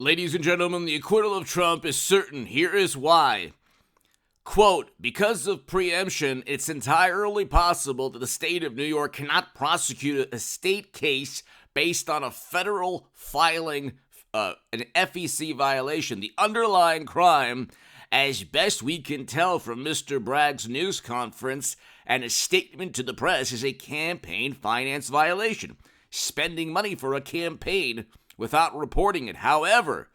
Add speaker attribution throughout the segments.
Speaker 1: Ladies and gentlemen, the acquittal of Trump is certain. Here is why. Quote, because of preemption, it's entirely possible that the state of New York cannot prosecute a state case based on a federal filing, an FEC violation. The underlying crime, as best we can tell from Mr. Bragg's news conference and a statement to the press, is a campaign finance violation. Spending money for a campaign without reporting it. However,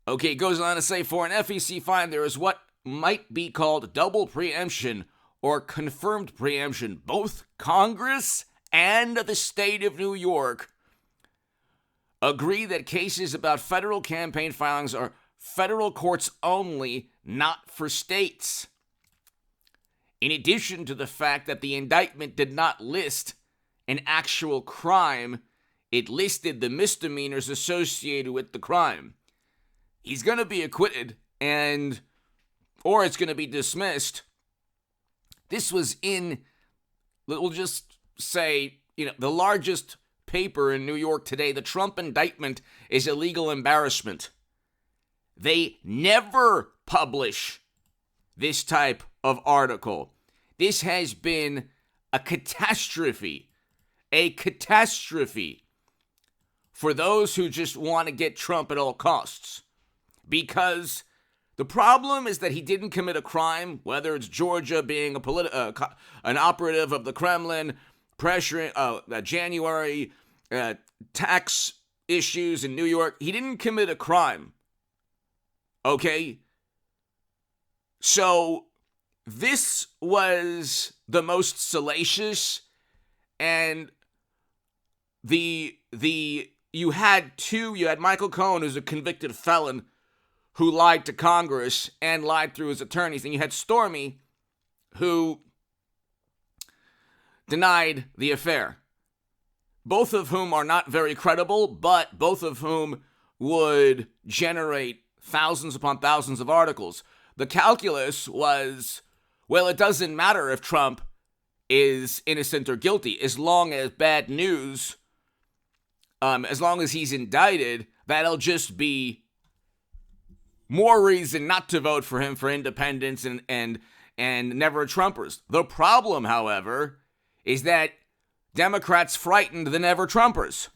Speaker 1: it goes on to say, for an FEC fine, there is what might be called double preemption or confirmed preemption. Both Congress and the state of New York agree that cases about federal campaign filings are federal courts only, not for states. In addition to the fact that the indictment did not list an actual crime, it listed the misdemeanors associated with the crime. He's going to be acquitted or it's going to be dismissed. This was in, we'll just say, the largest paper in New York today. The Trump indictment is a legal embarrassment. They never publish this type of article. This has been a catastrophe for those who just want to get Trump at all costs. Because the problem is that he didn't commit a crime, whether it's Georgia being an operative of the Kremlin, pressuring January tax issues in New York. He didn't commit a crime. Okay? So this was the most salacious, and you had Michael Cohen, who's a convicted felon, who lied to Congress and lied through his attorneys. And you had Stormy, who denied the affair. Both of whom are not very credible, but both of whom would generate thousands upon thousands of articles. The calculus was, well, it doesn't matter if Trump is innocent or guilty, as long as bad news, as long as he's indicted, that'll just be more reason not to vote for him for independence and never Trumpers. The problem, however, is that Democrats frightened the never Trumpers.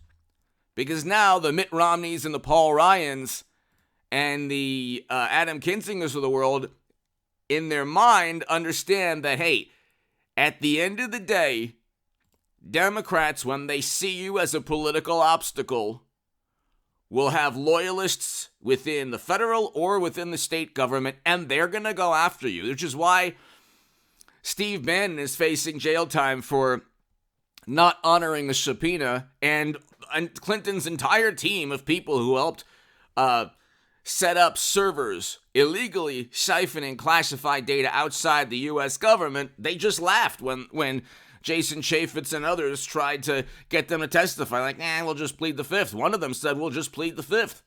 Speaker 1: Because now the Mitt Romneys and the Paul Ryans and the Adam Kinzingers of the world, in their mind, understand that, hey, at the end of the day, Democrats, when they see you as a political obstacle, will have loyalists within the federal or within the state government, and they're going to go after you, which is why Steve Bannon is facing jail time for not honoring the subpoena, and Clinton's entire team of people who helped set up servers illegally siphoning classified data outside the U.S. government. They just laughed when Jason Chaffetz and others tried to get them to testify, like, we'll just plead the fifth. One of them said, we'll just plead the fifth.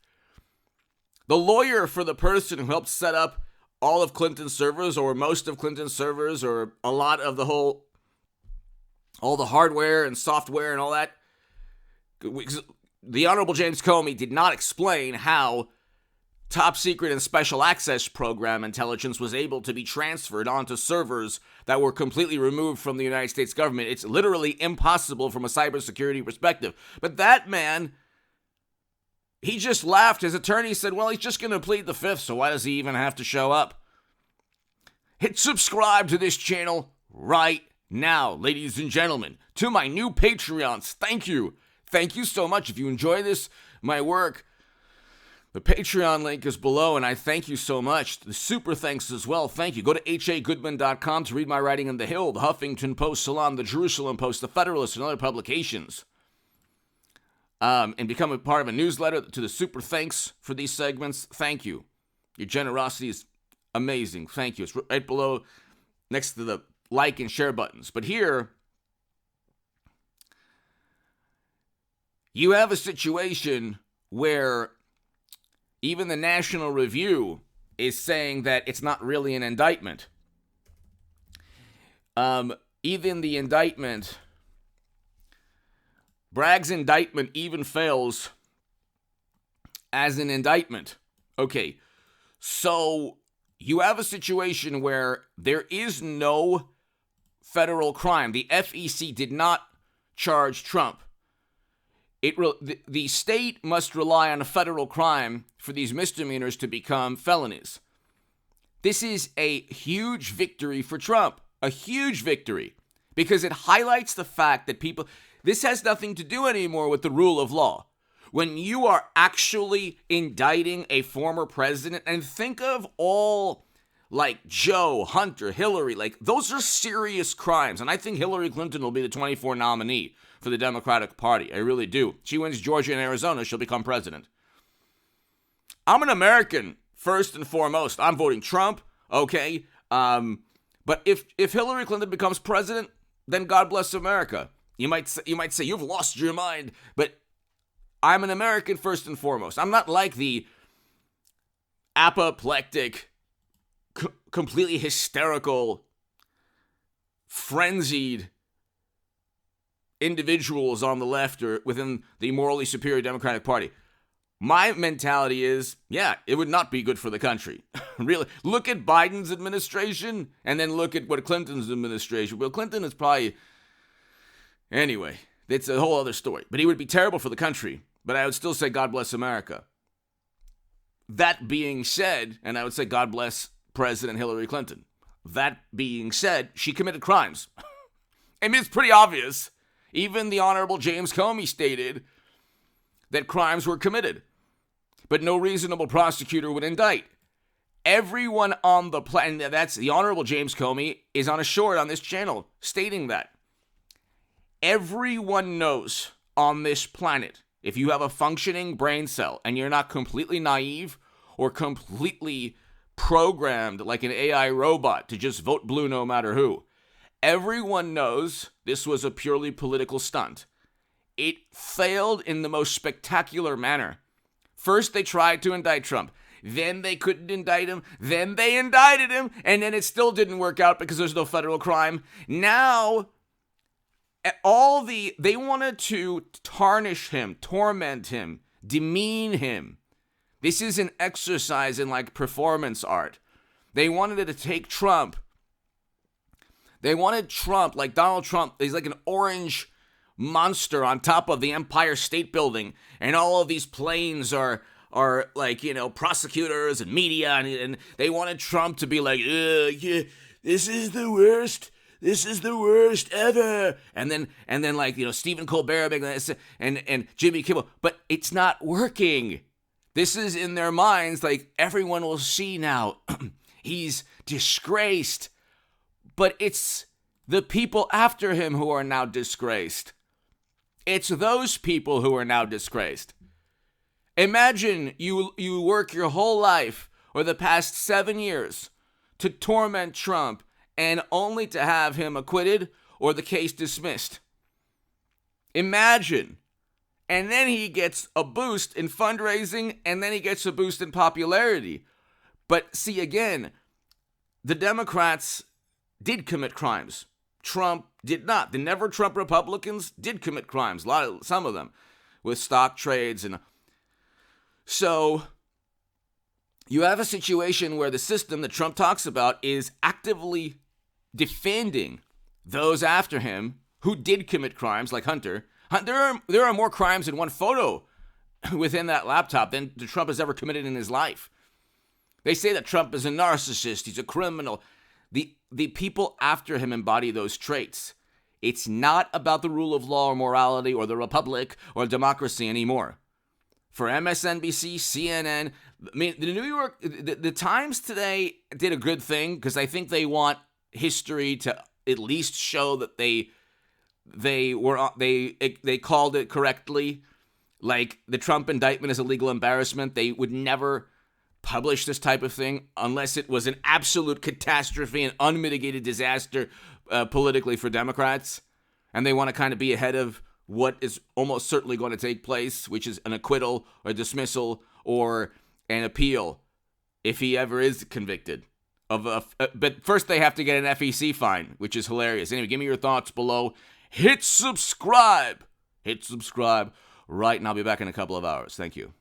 Speaker 1: The lawyer for the person who helped set up all of Clinton's servers, or most of Clinton's servers, or a lot of all the hardware and software and all that, the Honorable James Comey did not explain how top secret and special access program intelligence was able to be transferred onto servers that were completely removed from the United States government. It's literally impossible from a cybersecurity perspective. But that man, he just laughed. His attorney said, well, he's just going to plead the fifth, so why does he even have to show up? Hit subscribe to this channel right now, ladies and gentlemen. To my new Patreons, thank you. Thank you so much. If you enjoy my work, the Patreon link is below, and I thank you so much. The super thanks as well. Thank you. Go to hagoodman.com to read my writing in The Hill, the Huffington Post, Salon, the Jerusalem Post, the Federalist, and other publications. And become a part of a newsletter. To the super thanks for these segments, thank you. Your generosity is amazing. Thank you. It's right below, next to the like and share buttons. But here, you have a situation where even the National Review is saying that it's not really an indictment. Even the indictment, Bragg's indictment even fails as an indictment. Okay, so you have a situation where there is no federal crime. The FEC did not charge Trump. The state must rely on a federal crime for these misdemeanors to become felonies. This is a huge victory for Trump, a huge victory, because it highlights the fact that this has nothing to do anymore with the rule of law. When you are actually indicting a former president, and think of all like Joe, Hunter, Hillary, like those are serious crimes. And I think Hillary Clinton will be the 24 nominee for the Democratic Party. I really do. She wins Georgia and Arizona, she'll become president. I'm an American, first and foremost. I'm voting Trump, okay? But if Hillary Clinton becomes president, then God bless America. You might say you've lost your mind, but I'm an American first and foremost. I'm not like the apoplectic, completely hysterical, frenzied individuals on the left or within the morally superior Democratic Party. My mentality is, yeah, it would not be good for the country. Really, look at Biden's administration and then look at what Clinton's administration. Well, Clinton is probably, anyway, it's a whole other story. But he would be terrible for the country. But I would still say God bless America. That being said, and I would say God bless President Hillary Clinton. That being said, she committed crimes. I mean, it's pretty obvious. Even the Honorable James Comey stated that crimes were committed, but no reasonable prosecutor would indict. Everyone on the planet, that's the Honorable James Comey, is on a short on this channel stating that. Everyone knows on this planet, if you have a functioning brain cell and you're not completely naive or completely programmed like an AI robot to just vote blue no matter who, everyone knows this was a purely political stunt. It failed in the most spectacular manner. First, they tried to indict Trump. Then they couldn't indict him. Then they indicted him. And then it still didn't work out because there's no federal crime. Now, they wanted to tarnish him, torment him, demean him. This is an exercise in like performance art. They wanted to take Trump. They wanted Trump, like Donald Trump, he's like an orange monster on top of the Empire State Building, and all of these planes are like, you know, prosecutors and media, and they wanted Trump to be like, yeah, this is the worst ever, and then like, you know, Stephen Colbert and Jimmy Kimmel, but it's not working. This is in their minds, like everyone will see now, he's disgraced, but it's the people after him who are now disgraced. It's those people who are now disgraced. Imagine you work your whole life or the past 7 years to torment Trump and only to have him acquitted or the case dismissed. Imagine. And then he gets a boost in fundraising, and then he gets a boost in popularity. But see, again, the Democrats did commit crimes. Trump did not. The never Trump Republicans did commit crimes, some of them, with stock trades. And so you have a situation where the system that Trump talks about is actively defending those after him who did commit crimes, like Hunter. There are more crimes in one photo within that laptop than Trump has ever committed in his life. They say that Trump is a narcissist, he's a criminal. The people after him embody those traits. It's not about the rule of law or morality or the republic or democracy anymore. For MSNBC, CNN, I mean, the Times today did a good thing because I think they want history to at least show that they called it correctly. Like the Trump indictment is a legal embarrassment. They would never publish this type of thing unless it was an absolute catastrophe and unmitigated disaster politically for Democrats. And they want to kind of be ahead of what is almost certainly going to take place, which is an acquittal or dismissal or an appeal if he ever is convicted. But first they have to get an FEC fine, which is hilarious. Anyway, give me your thoughts below. Hit subscribe right, and I'll be back in a couple of hours. Thank you.